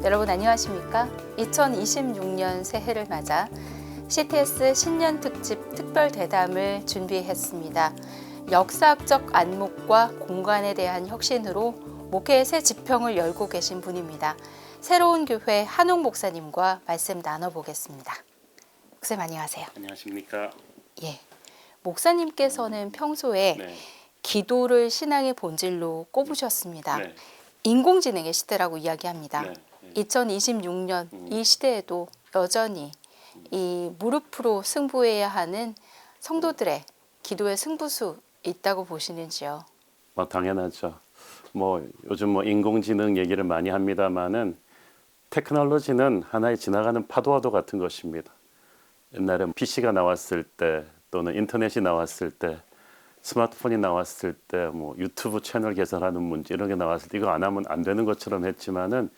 여러분 안녕하십니까? 2026년 새해를 맞아 CTS 신년 특집 특별 대담을 준비했습니다. 역사학적 안목과 공간에 대한 혁신으로 목회의 새 지평을 열고 계신 분입니다. 새로운 교회 한옥 목사님과 말씀 나눠보겠습니다. 목사님 안녕하세요. 안녕하십니까? 예, 목사님께서는 평소에 네. 기도를 신앙의 본질로 꼽으셨습니다. 네. 인공지능의 시대라고 이야기합니다. 네. 2026년 이 시대에도 여전히 이 무릎으로 승부해야 하는 성도들의 기도의 승부수 있다고 보시는지요? 당연하죠. 요즘 인공지능 얘기를 많이 합니다만은 테크놀로지는 하나의 지나가는 파도와도 같은 것입니다. 옛날에 PC가 나왔을 때 또는 인터넷이 나왔을 때 스마트폰이 나왔을 때 유튜브 채널 개설하는 문제 이런 게 나왔을 때 이거 안 하면 안 되는 것처럼 했지만은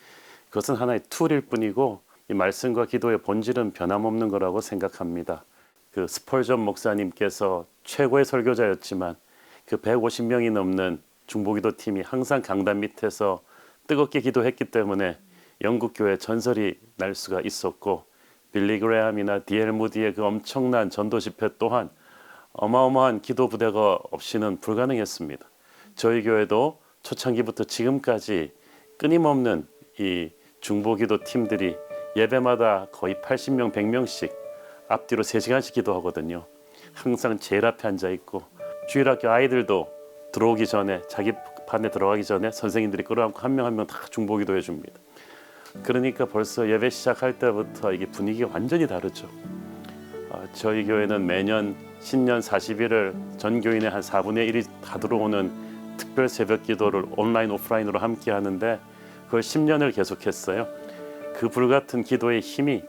그것은 하나의 툴일 뿐이고 이 말씀과 기도의 본질은 변함없는 거라고 생각합니다. 그 스펄전 목사님께서 최고의 설교자였지만 그 150명이 넘는 중보기도 팀이 항상 강단 밑에서 뜨겁게 기도했기 때문에 영국 교회 전설이 날 수가 있었고 빌리 그레함이나 D.L. 무디의 그 엄청난 전도 집회 또한 어마어마한 기도 부대가 없이는 불가능했습니다. 저희 교회도 초창기부터 지금까지 끊임없는 이 중보기도 팀들이 예배마다 거의 80명, 100명씩 앞뒤로 3시간씩 기도하거든요. 항상 제일 앞에 앉아 있고 주일학교 아이들도 들어오기 전에 자기 반에 들어가기 전에 선생님들이 끌어안고 한 명 한 명 다 중보기도 해줍니다. 그러니까 벌써 예배 시작할 때부터 이게 분위기가 완전히 다르죠. 저희 교회는 매년 신년 40일을 전 교인의 한 4분의 1이 다 들어오는 특별 새벽 기도를 온라인 오프라인으로 함께 하는데 그걸 10년을 계속했어요. 그 불같은 기도의 힘이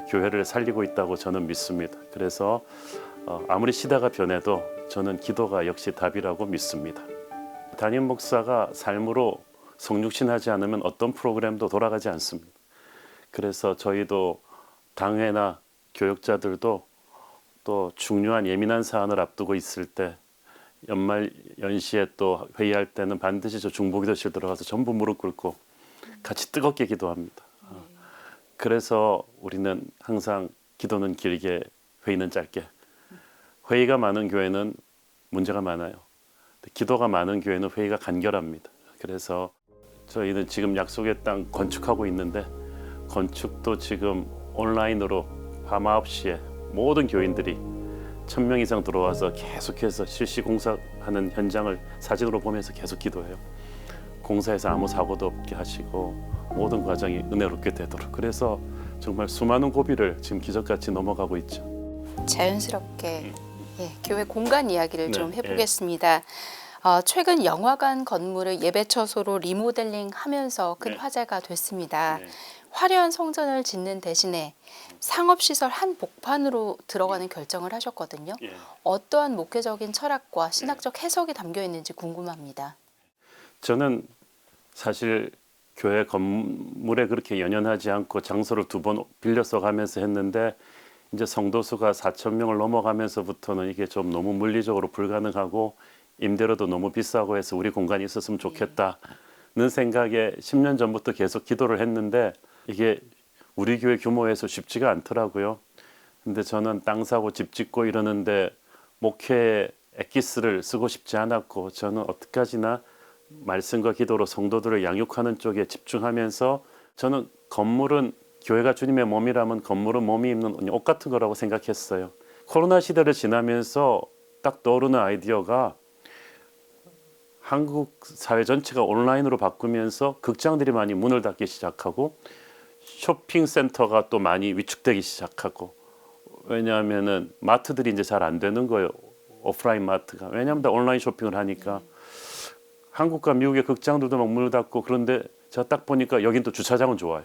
교회를 살리고 있다고 저는 믿습니다. 그래서 아무리 시대가 변해도 저는 기도가 역시 답이라고 믿습니다. 담임 목사가 삶으로 성육신하지 않으면 어떤 프로그램도 돌아가지 않습니다. 그래서 저희도 당회나 교육자들도 또 중요한 예민한 사안을 앞두고 있을 때 연말 연시에 또 회의할 때는 반드시 저 중보기도실 들어가서 전부 무릎 꿇고 같이 뜨겁게 기도합니다. 그래서 우리는 항상 기도는 길게 회의는 짧게. 회의가 많은 교회는 문제가 많아요. 기도가 많은 교회는 회의가 간결합니다. 그래서 저희는 지금 약속의 땅 건축하고 있는데 건축도 지금 온라인으로 밤 9시에 모든 교인들이 1000명 이상 들어와서 계속해서 실시 공사하는 현장을 사진으로 보면서 계속 기도해요. 공사에서 아무 사고도 없게 하시고 모든 과정이 은혜롭게 되도록. 그래서 정말 수많은 고비를 지금 기적같이 넘어가고 있죠. 자연스럽게 교회 공간 이야기를 좀 네, 해보겠습니다. 최근 영화관 건물을 예배처소로 리모델링하면서 큰 화제가 됐습니다. 네. 화려한 성전을 짓는 대신에 상업시설 한복판으로 들어가는 결정을 하셨거든요. 어떠한 목회적인 철학과 신학적 해석이 담겨 있는지 궁금합니다. 저는 사실 교회 건물에 그렇게 연연하지 않고 장소를 2번 빌려서 가면서 했는데 이제 성도 수가 4,000명을 넘어가면서부터는 이게 좀 너무 물리적으로 불가능하고 임대료도 너무 비싸고 해서 우리 공간이 있었으면 좋겠다는 생각에 10년 전부터 계속 기도를 했는데 이게 우리 교회 규모에서 쉽지가 않더라고요. 근데 저는 땅 사고 집 짓고 이러는데 목회에 엑기스를 쓰고 싶지 않았고 저는 어떻게까지나 말씀과 기도로 성도들을 양육하는 쪽에 집중하면서 저는 건물은 교회가 주님의 몸이라면 건물은 몸이 입는 옷 같은 거라고 생각했어요. 코로나 시대를 지나면서 딱 떠오르는 아이디어가 한국 사회 전체가 온라인으로 바꾸면서 극장들이 많이 문을 닫기 시작하고 쇼핑센터가 또 많이 위축되기 시작하고 왜냐하면은 마트들이 이제 잘 안 되는 거예요. 오프라인 마트가. 왜냐하면 다 온라인 쇼핑을 하니까 한국과 미국의 극장들도 막 문을 닫고 그런데 제가 딱 보니까 여긴 또 주차장은 좋아요.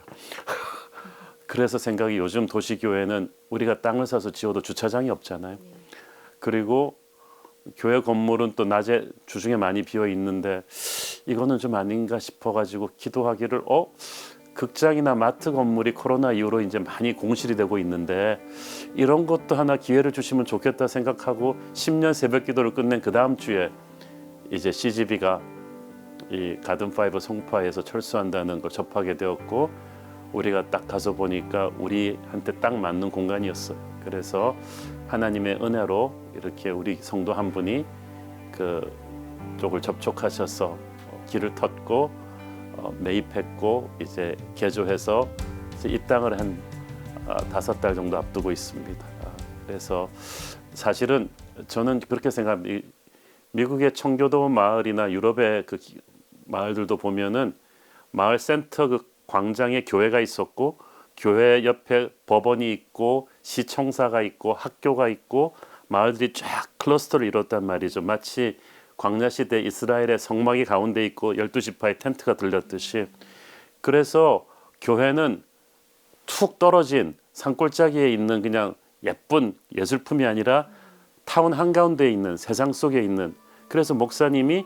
그래서 생각이 요즘 도시교회는 우리가 땅을 사서 지어도 주차장이 없잖아요. 그리고 교회 건물은 또 낮에 주중에 많이 비어 있는데 이거는 좀 아닌가 싶어가지고 기도하기를 극장이나 마트 건물이 코로나 이후로 이제 많이 공실이 되고 있는데 이런 것도 하나 기회를 주시면 좋겠다 생각하고 10년 새벽 기도를 끝낸 그 다음 주에 이제 CGV가 이 가든5 송파에서 철수한다는 걸 접하게 되었고 우리가 딱 가서 보니까 우리한테 딱 맞는 공간이었어요. 그래서 하나님의 은혜로 이렇게 우리 성도 한 분이 그 쪽을 접촉하셔서 길을 텄고 매입했고 이제 개조해서 이제 입당을 한 5달 정도 앞두고 있습니다. 그래서 사실은 저는 그렇게 생각합니다. 미국의 청교도 마을이나 유럽의 그 마을들도 보면은 마을 센터 그 광장에 교회가 있었고 교회 옆에 법원이 있고 시청사가 있고 학교가 있고 마을들이 쫙 클러스터를 이뤘단 말이죠. 마치 광야시대 이스라엘의 성막이 가운데 있고 12지파의 텐트가 들렸듯이. 그래서 교회는 툭 떨어진 산골짜기에 있는 그냥 예쁜 예술품이 아니라 타운 한가운데에 있는 세상 속에 있는. 그래서 목사님이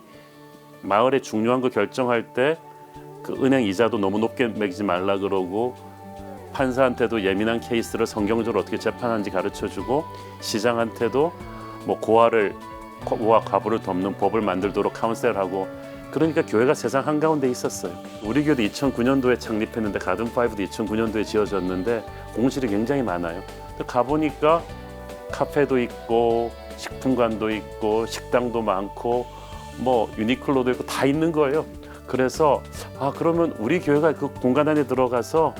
마을의 중요한 거 결정할 때 그 은행 이자도 너무 높게 매기지 말라 그러고 판사한테도 예민한 케이스를 성경적으로 어떻게 재판하는지 가르쳐주고 시장한테도 뭐 고와 과부를 덮는 법을 만들도록 카운셀하고. 그러니까 교회가 세상 한가운데 있었어요. 우리 교회도 2009년도에 창립했는데 가든5도 2009년도에 지어졌는데 공실이 굉장히 많아요. 가보니까 카페도 있고 식품관도 있고 식당도 많고 뭐 유니클로도 있고 다 있는 거예요. 그래서 그러면 우리 교회가 그 공간 안에 들어가서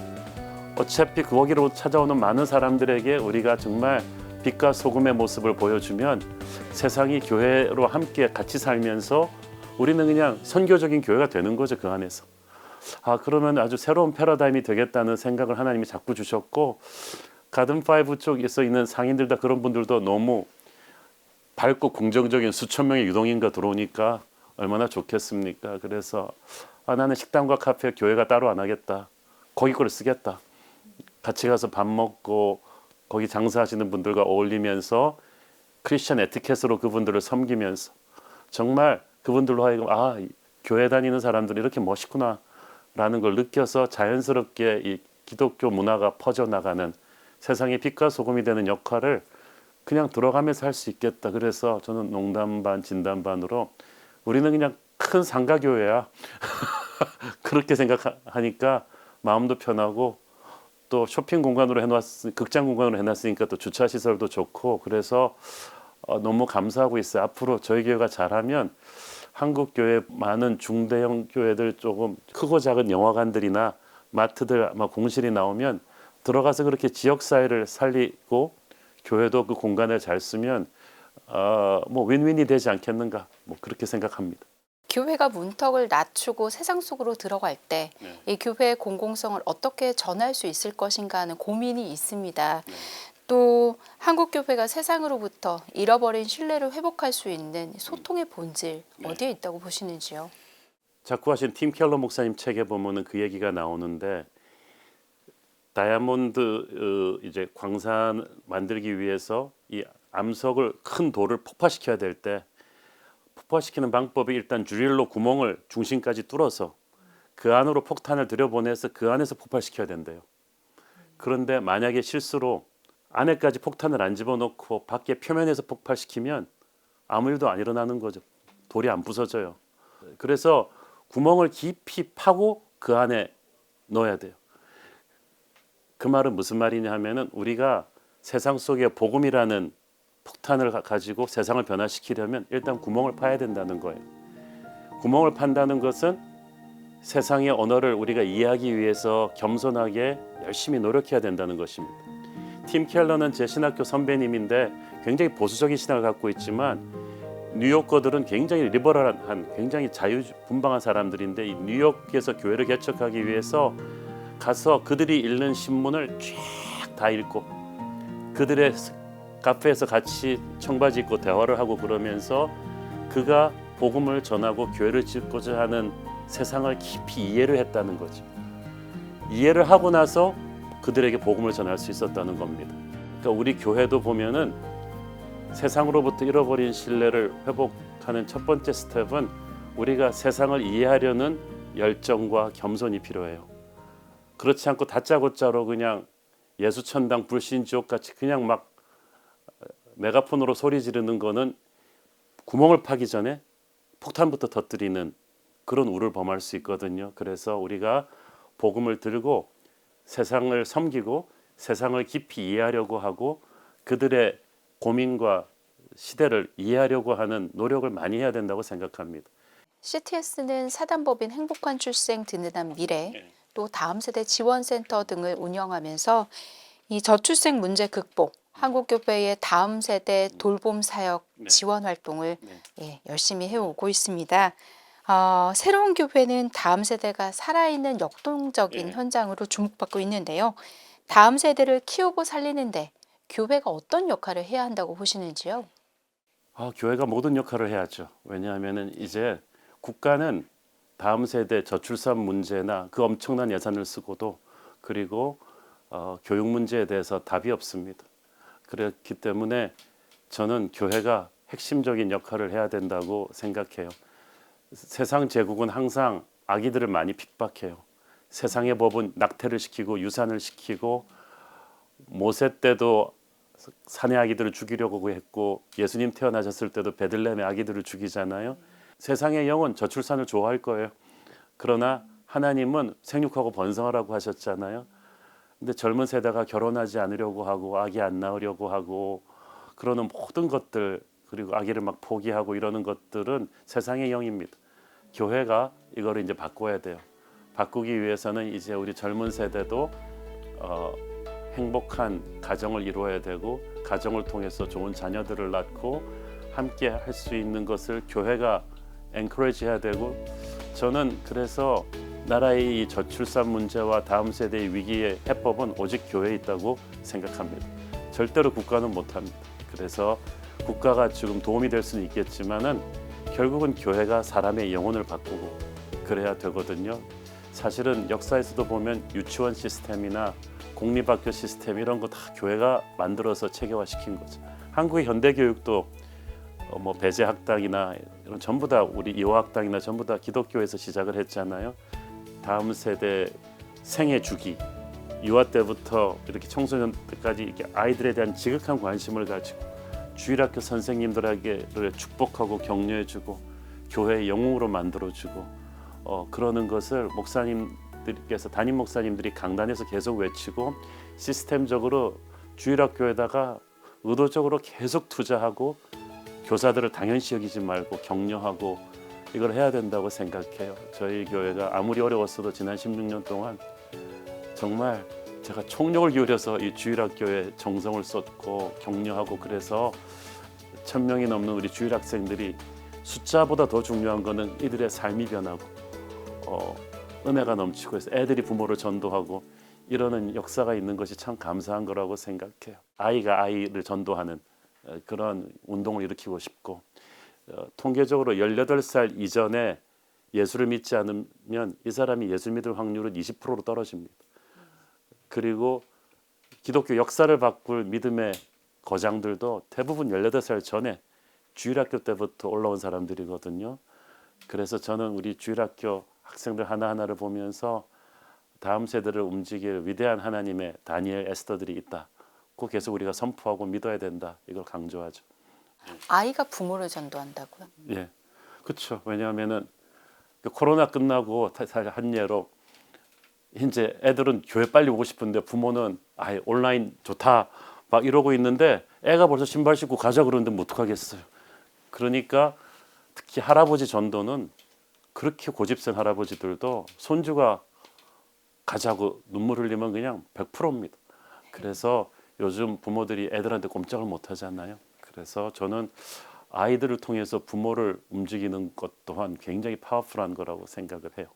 어차피 거기로 찾아오는 많은 사람들에게 우리가 정말 빛과 소금의 모습을 보여주면 세상이 교회로 함께 같이 살면서 우리는 그냥 선교적인 교회가 되는 거죠. 그 안에서. 그러면 아주 새로운 패러다임이 되겠다는 생각을 하나님이 자꾸 주셨고, 가든5 쪽에서 있는 상인들 다 그런 분들도 너무 밝고 긍정적인 수천 명의 유동인가 들어오니까 얼마나 좋겠습니까? 그래서 나는 식당과 카페 교회가 따로 안 하겠다. 거기 걸 쓰겠다. 같이 가서 밥 먹고 거기 장사하시는 분들과 어울리면서 크리스천 에티켓으로 그분들을 섬기면서 정말 그분들로 하여금 교회 다니는 사람들이 이렇게 멋있구나 라는 걸 느껴서 자연스럽게 이 기독교 문화가 퍼져나가는 세상의 빛과 소금이 되는 역할을 그냥 들어가면서 할 수 있겠다. 그래서 저는 농담 반 진담 반으로 우리는 그냥 큰 상가교회야. 그렇게 생각하니까 마음도 편하고 또 쇼핑 공간으로 극장 공간으로 해놨으니까 또 주차 시설도 좋고 그래서 너무 감사하고 있어요. 앞으로 저희 교회가 잘하면 한국 교회 많은 중대형 교회들 조금 크고 작은 영화관들이나 마트들 아마 공실이 나오면 들어가서 그렇게 지역 사회를 살리고 교회도 그 공간을 잘 쓰면 뭐 윈윈이 되지 않겠는가 뭐 그렇게 생각합니다. 교회가 문턱을 낮추고 세상 속으로 들어갈 때 이 교회의 공공성을 어떻게 전할 수 있을 것인가 하는 고민이 있습니다. 또 한국 교회가 세상으로부터 잃어버린 신뢰를 회복할 수 있는 소통의 본질 어디에 있다고 보시는지요? 자꾸 하신 팀 켈러 목사님 책에 보면은 그 얘기가 나오는데 다이아몬드 이제 광산 만들기 위해서 이 암석을 큰 돌을 폭파시켜야 될 때 폭파시키는 방법이 일단 드릴로 구멍을 중심까지 뚫어서 그 안으로 폭탄을 들여보내서 그 안에서 폭발시켜야 된대요. 그런데 만약에 실수로 안에까지 폭탄을 안 집어넣고 밖에 표면에서 폭발시키면 아무 일도 안 일어나는 거죠. 돌이 안 부서져요. 그래서 구멍을 깊이 파고 그 안에 넣어야 돼요. 그 말은 무슨 말이냐 하면은 우리가 세상 속에 복음이라는 폭탄을 가지고 세상을 변화시키려면 일단 구멍을 파야 된다는 거예요. 구멍을 판다는 것은 세상의 언어를 우리가 이해하기 위해서 겸손하게 열심히 노력해야 된다는 것입니다. 팀 켈러는 제 신학교 선배님인데 굉장히 보수적인 신학을 갖고 있지만 뉴요커들은 굉장히 리버럴한 굉장히 자유분방한 사람들인데 이 뉴욕에서 교회를 개척하기 위해서 가서 그들이 읽는 신문을 쫙 다 읽고 그들의 카페에서 같이 청바지 입고 대화를 하고 그러면서 그가 복음을 전하고 교회를 짓고자 하는 세상을 깊이 이해를 했다는 거죠. 이해를 하고 나서 그들에게 복음을 전할 수 있었다는 겁니다. 그러니까 우리 교회도 보면은 세상으로부터 잃어버린 신뢰를 회복하는 첫 번째 스텝은 우리가 세상을 이해하려는 열정과 겸손이 필요해요. 그렇지 않고 다짜고짜로 그냥 예수천당 불신지옥 같이 그냥 막 메가폰으로 소리 지르는 거는 구멍을 파기 전에 폭탄부터 터뜨리는 그런 우를 범할 수 있거든요. 그래서 우리가 복음을 들고 세상을 섬기고 세상을 깊이 이해하려고 하고 그들의 고민과 시대를 이해하려고 하는 노력을 많이 해야 된다고 생각합니다. CTS는 사단법인 행복한 출생 든든한 미래, 네. 또 다음 세대 지원센터 등을 운영하면서 이 저출생 문제 극복, 한국교회의 다음 세대 돌봄 사역 네. 지원 활동을 네. 열심히 해오고 있습니다. 새로운 교회는 다음 세대가 살아있는 역동적인 네. 현장으로 주목받고 있는데요. 다음 세대를 키우고 살리는데 교회가 어떤 역할을 해야 한다고 보시는지요? 교회가 모든 역할을 해야죠. 왜냐하면은 이제 국가는 다음 세대 저출산 문제나 그 엄청난 예산을 쓰고도 그리고 교육 문제에 대해서 답이 없습니다. 그렇기 때문에 저는 교회가 핵심적인 역할을 해야 된다고 생각해요. 세상 제국은 항상 아기들을 많이 핍박해요. 세상의 법은 낙태를 시키고 유산을 시키고 모세 때도 사내 아기들을 죽이려고 했고 예수님 태어나셨을 때도 베들레헴의 아기들을 죽이잖아요. 세상의 영은 저출산을 좋아할 거예요. 그러나 하나님은 생육하고 번성하라고 하셨잖아요. 근데 젊은 세대가 결혼하지 않으려고 하고 아기 안 낳으려고 하고 그러는 모든 것들 그리고 아기를 막 포기하고 이러는 것들은 세상의 영입니다. 교회가 이거를 이제 바꿔야 돼요. 바꾸기 위해서는 이제 우리 젊은 세대도 행복한 가정을 이루어야 되고 가정을 통해서 좋은 자녀들을 낳고 함께 할 수 있는 것을 교회가 엔커리지 해야 되고 저는 그래서 나라의 이 저출산 문제와 다음 세대의 위기의 해법은 오직 교회에 있다고 생각합니다. 절대로 국가는 못합니다. 그래서 국가가 지금 도움이 될 수는 있겠지만은 결국은 교회가 사람의 영혼을 바꾸고 그래야 되거든요. 사실은 역사에서도 보면 유치원 시스템이나 공립학교 시스템 이런 거 다 교회가 만들어서 체계화시킨 거죠. 한국의 현대 교육도 뭐 배제 학당이나 이런 전부 다 우리 이화학당이나 전부 다 기독교에서 시작을 했잖아요. 다음 세대 생애 주기 유아 때부터 이렇게 청소년 때까지 이렇게 아이들에 대한 지극한 관심을 가지고 주일학교 선생님들에게 축복하고 격려해주고 교회의 영웅으로 만들어주고 그러는 것을 목사님들께서 담임 목사님들이 강단에서 계속 외치고 시스템적으로 주일학교에다가 의도적으로 계속 투자하고 교사들을 당연시 여기지 말고 격려하고 이걸 해야 된다고 생각해요. 저희 교회가 아무리 어려웠어도 지난 16년 동안 정말 제가 총력을 기울여서 이 주일학교에 정성을 쏟고 격려하고 그래서 1,000명이 넘는 우리 주일학생들이 숫자보다 더 중요한 거는 이들의 삶이 변하고 은혜가 넘치고 해서 애들이 부모를 전도하고 이러는 역사가 있는 것이 참 감사한 거라고 생각해요. 아이가 아이를 전도하는 그런 운동을 일으키고 싶고 통계적으로 18살 이전에 예수를 믿지 않으면 이 사람이 예수 믿을 확률은 20%로 떨어집니다. 그리고 기독교 역사를 바꿀 믿음의 거장들도 대부분 18살 전에 주일학교 때부터 올라온 사람들이거든요. 그래서 저는 우리 주일학교 학생들 하나하나를 보면서 다음 세대를 움직일 위대한 하나님의 다니엘 에스더들이 있다. 꼭 계속 우리가 선포하고 믿어야 된다. 이걸 강조하죠. 아이가 부모를 전도한다고요? 예, 그렇죠. 왜냐하면은 코로나 끝나고 한 예로 이제 애들은 교회 빨리 오고 싶은데 부모는 아예 온라인 좋다 막 이러고 있는데 애가 벌써 신발 신고 가자 그러는데 뭐 어떡하겠어요. 그러니까 특히 할아버지 전도는 그렇게 고집센 할아버지들도 손주가 가자고 눈물 흘리면 그냥 100%입니다. 그래서 요즘 부모들이 애들한테 꼼짝을 못 하잖아요. 그래서 저는 아이들을 통해서 부모를 움직이는 것 또한 굉장히 파워풀한 거라고 생각을 해요.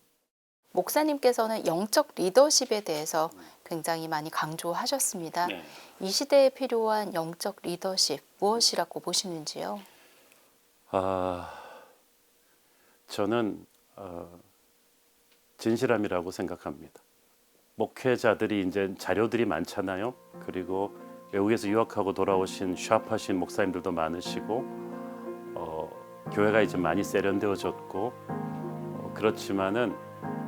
목사님께서는 영적 리더십에 대해서 굉장히 많이 강조하셨습니다. 네. 이 시대에 필요한 영적 리더십 무엇이라고 보시는지요? 저는 진실함이라고 생각합니다. 목회자들이 이제 자료들이 많잖아요. 그리고 외국에서 유학하고 돌아오신 샵하신 목사님들도 많으시고 교회가 이제 많이 세련되어졌고 그렇지만은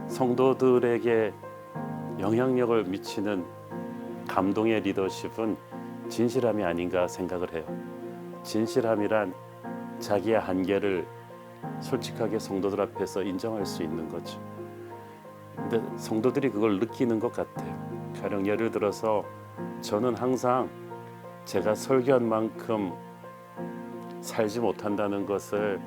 성도들에게 영향력을 미치는 감동의 리더십은 진실함이 아닌가 생각을 해요. 진실함이란 자기의 한계를 솔직하게 성도들 앞에서 인정할 수 있는 거죠. 근데 성도들이 그걸 느끼는 것 같아요. 가령 예를 들어서 저는 항상 제가 설교한 만큼 살지 못한다는 것을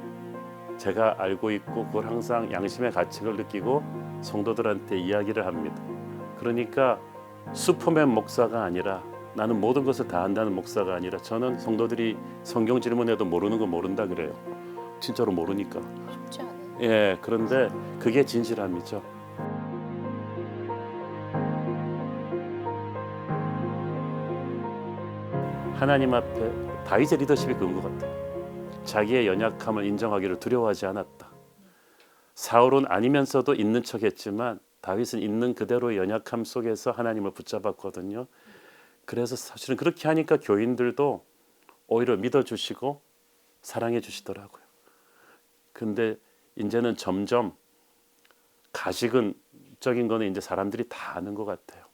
제가 알고 있고 그걸 항상 양심의 가책을 느끼고 성도들한테 이야기를 합니다. 그러니까 슈퍼맨 목사가 아니라 나는 모든 것을 다 안다는 목사가 아니라 저는 성도들이 성경 질문해도 모르는 거 모른다 그래요. 진짜로 모르니까. 쉽지 않아요. 예, 그런데 그게 진실함이죠. 하나님 앞에 다윗의 리더십이 그런 것 같아요. 자기의 연약함을 인정하기를 두려워하지 않았다. 사울은 아니면서도 있는 척했지만 다윗은 있는 그대로의 연약함 속에서 하나님을 붙잡았거든요. 그래서 사실은 그렇게 하니까 교인들도 오히려 믿어주시고 사랑해 주시더라고요. 근데 이제는 점점 가시적인 거는 이제 사람들이 다 아는 것 같아요.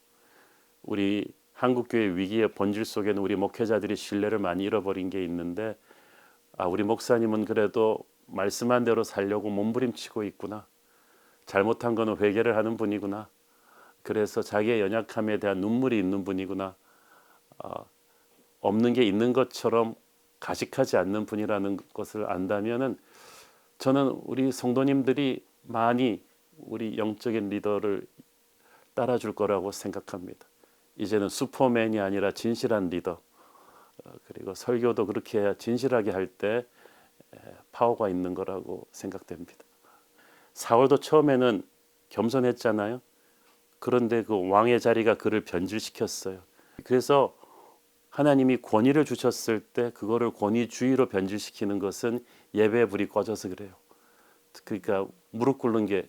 우리 한국교회 위기의 본질 속에는 우리 목회자들이 신뢰를 많이 잃어버린 게 있는데 우리 목사님은 그래도 말씀한 대로 살려고 몸부림치고 있구나. 잘못한 거는 회개를 하는 분이구나. 그래서 자기의 연약함에 대한 눈물이 있는 분이구나. 없는 게 있는 것처럼 가식하지 않는 분이라는 것을 안다면은 저는 우리 성도님들이 많이 우리 영적인 리더를 따라줄 거라고 생각합니다. 이제는 슈퍼맨이 아니라 진실한 리더, 그리고 설교도 그렇게 해야 진실하게 할 때 파워가 있는 거라고 생각됩니다. 사울도 처음에는 겸손했잖아요. 그런데 그 왕의 자리가 그를 변질시켰어요. 그래서 하나님이 권위를 주셨을 때 그거를 권위주의로 변질시키는 것은 예배의 불이 꺼져서 그래요. 그러니까 무릎 꿇는 게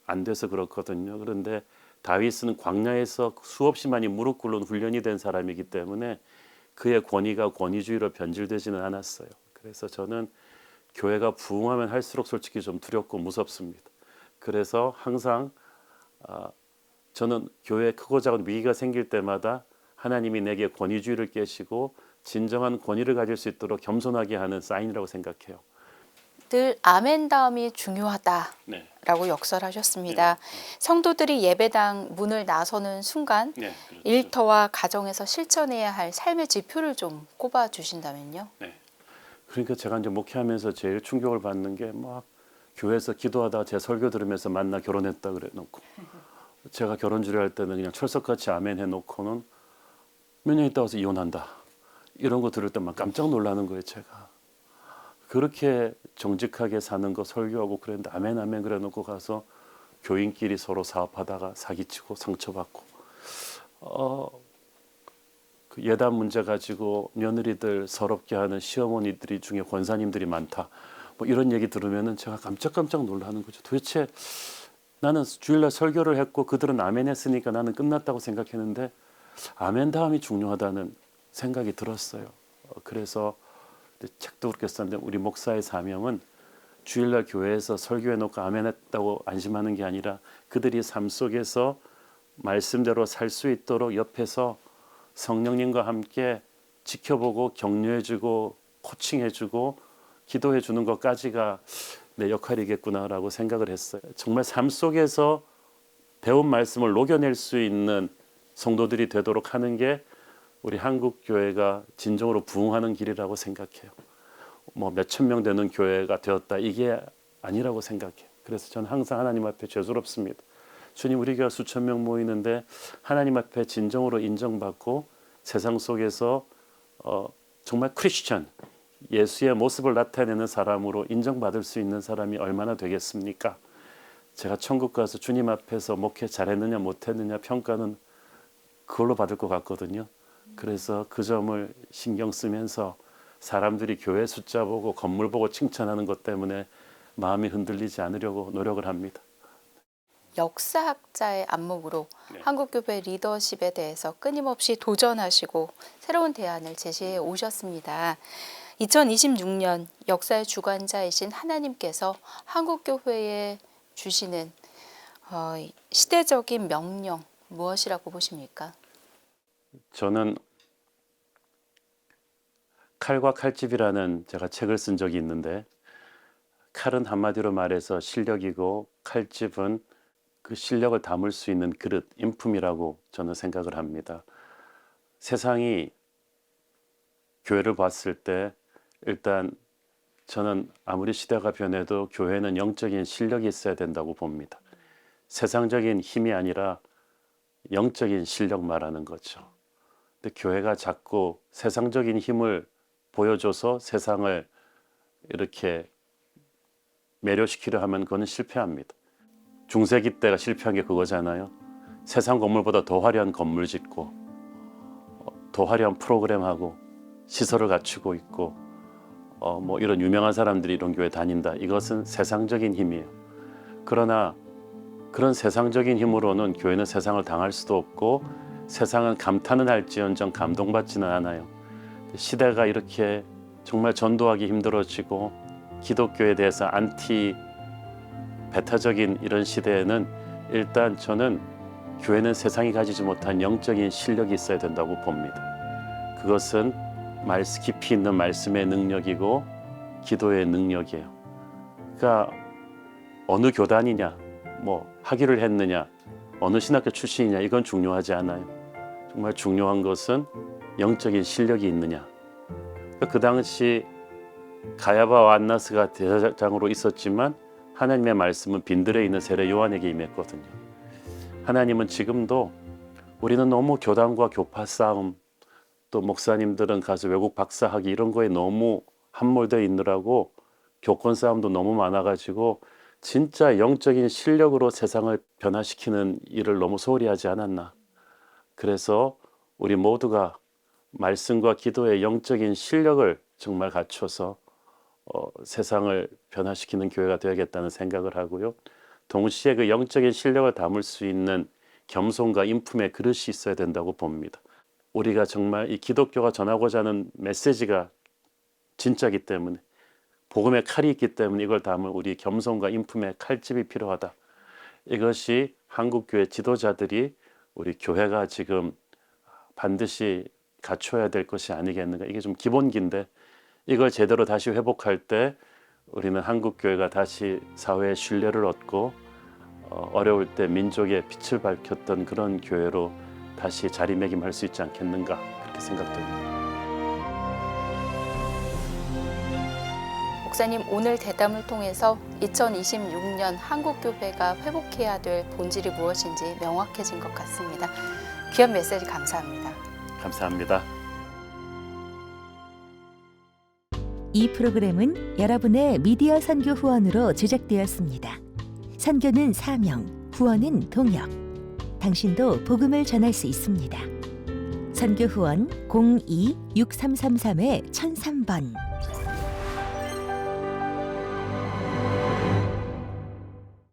안 돼서 그렇거든요. 그런데 다윗은 광야에서 수없이 많이 무릎 꿇는 훈련이 된 사람이기 때문에 그의 권위가 권위주의로 변질되지는 않았어요. 그래서 저는 교회가 부흥하면 할수록 솔직히 좀 두렵고 무섭습니다. 그래서 항상 저는 교회 크고 작은 위기가 생길 때마다 하나님이 내게 권위주의를 깨시고 진정한 권위를 가질 수 있도록 겸손하게 하는 사인이라고 생각해요. 늘 아멘 다음이 중요하다라고 네. 역설하셨습니다. 성도들이 예배당 문을 나서는 순간 네, 그렇죠. 일터와 가정에서 실천해야 할 삶의 지표를 좀 꼽아 주신다면요. 네. 그러니까 제가 이제 목회하면서 제일 충격을 받는 게 막 교회에서 기도하다 제 설교 들으면서 만나 결혼했다 그래 놓고 제가 결혼 주례할 때는 그냥 철석같이 아멘 해놓고는 몇 년 있다 와서 이혼한다 이런 거 들을 때만 깜짝 놀라는 거예요. 제가 그렇게 정직하게 사는 거 설교하고 그랬는데 아멘 아멘 그래 놓고 가서 교인끼리 서로 사업하다가 사기치고 상처받고 그 예단 문제 가지고 며느리들 서럽게 하는 시어머니들이 중에 권사님들이 많다. 뭐 이런 얘기 들으면은 제가 깜짝 놀라는 거죠. 도대체 나는 주일날 설교를 했고 그들은 아멘 했으니까 나는 끝났다고 생각했는데 아멘 다음이 중요하다는 생각이 들었어요. 그래서 책도 그렇게 썼는데 우리 목사의 사명은 주일날 교회에서 설교해놓고 아멘 했다고 안심하는 게 아니라 그들이 삶 속에서 말씀대로 살 수 있도록 옆에서 성령님과 함께 지켜보고 격려해주고 코칭해주고 기도해주는 것까지가 내 역할이겠구나라고 생각을 했어요. 정말 삶 속에서 배운 말씀을 녹여낼 수 있는 성도들이 되도록 하는 게 우리 한국 교회가 진정으로 부흥하는 길이라고 생각해요. 뭐 몇천 명 되는 교회가 되었다 이게 아니라고 생각해요. 그래서 저는 항상 하나님 앞에 죄송스럽습니다. 주님 우리 교회가 수천 명 모이는데 하나님 앞에 진정으로 인정받고 세상 속에서 정말 크리스천 예수의 모습을 나타내는 사람으로 인정받을 수 있는 사람이 얼마나 되겠습니까? 제가 천국 가서 주님 앞에서 목회 잘했느냐 못했느냐 평가는 그걸로 받을 것 같거든요. 그래서 그 점을 신경 쓰면서 사람들이 교회 숫자 보고 건물 보고 칭찬하는 것 때문에 마음이 흔들리지 않으려고 노력을 합니다. 역사학자의 안목으로 한국교회 리더십에 대해서 끊임없이 도전하시고 새로운 대안을 제시해 오셨습니다. 2026년 역사의 주관자이신 하나님께서 한국교회에 주시는 시대적인 명령 무엇이라고 보십니까? 저는 칼과 칼집이라는 제가 책을 쓴 적이 있는데 칼은 한마디로 말해서 실력이고 칼집은 그 실력을 담을 수 있는 그릇, 인품이라고 저는 생각을 합니다. 세상이 교회를 봤을 때 일단 저는 아무리 시대가 변해도 교회는 영적인 실력이 있어야 된다고 봅니다. 세상적인 힘이 아니라 영적인 실력 말하는 거죠. 근데 교회가 자꾸 세상적인 힘을 보여줘서 세상을 이렇게 매료시키려 하면 그건 실패합니다. 중세기 때가 실패한 게 그거잖아요. 세상 건물보다 더 화려한 건물 짓고 더 화려한 프로그램하고 시설을 갖추고 있고 뭐 이런 유명한 사람들이 이런 교회 다닌다. 이것은 세상적인 힘이에요. 그러나 그런 세상적인 힘으로는 교회는 세상을 당할 수도 없고 세상은 감탄은 할지언정 감동받지는 않아요. 시대가 이렇게 정말 전도하기 힘들어지고 기독교에 대해서 안티 배타적인 이런 시대에는 일단 저는 교회는 세상이 가지지 못한 영적인 실력이 있어야 된다고 봅니다. 그것은 깊이 있는 말씀의 능력이고 기도의 능력이에요. 그러니까 어느 교단이냐, 뭐 학위를 했느냐, 어느 신학교 출신이냐 이건 중요하지 않아요. 정말 중요한 것은 영적인 실력이 있느냐. 그러니까 그 당시 가야바와 안나스가 대제사장으로 있었지만 하나님의 말씀은 빈들에 있는 세례 요한에게 임했거든요. 하나님은 지금도 우리는 너무 교단과 교파 싸움, 또 목사님들은 가서 외국 박사학위 이런 거에 너무 함몰되어 있느라고 교권 싸움도 너무 많아가지고 진짜 영적인 실력으로 세상을 변화시키는 일을 너무 소홀히 하지 않았나. 그래서 우리 모두가 말씀과 기도의 영적인 실력을 정말 갖춰서 세상을 변화시키는 교회가 되어야겠다는 생각을 하고요. 동시에 그 영적인 실력을 담을 수 있는 겸손과 인품의 그릇이 있어야 된다고 봅니다. 우리가 정말 이 기독교가 전하고자 하는 메시지가 진짜이기 때문에 복음의 칼이 있기 때문에 이걸 담을 우리 겸손과 인품의 칼집이 필요하다. 이것이 한국교회 지도자들이 우리 교회가 지금 반드시 갖춰야 될 것이 아니겠는가. 이게 좀 기본기인데 이걸 제대로 다시 회복할 때 우리는 한국교회가 다시 사회의 신뢰를 얻고 어려울 때 민족의 빛을 밝혔던 그런 교회로 다시 자리매김할 수 있지 않겠는가 그렇게 생각됩니다. 목사님, 오늘 대담을 통해서 2026년 한국교회가 회복해야 될 본질이 무엇인지 명확해진 것 같습니다. 귀한 메시지 감사합니다. 감사합니다. 이 프로그램은 여러분의 미디어 선교 후원으로 제작되었습니다. 선교는 사명, 후원은 동역. 당신도 복음을 전할 수 있습니다. 선교 후원 02-6333-1003번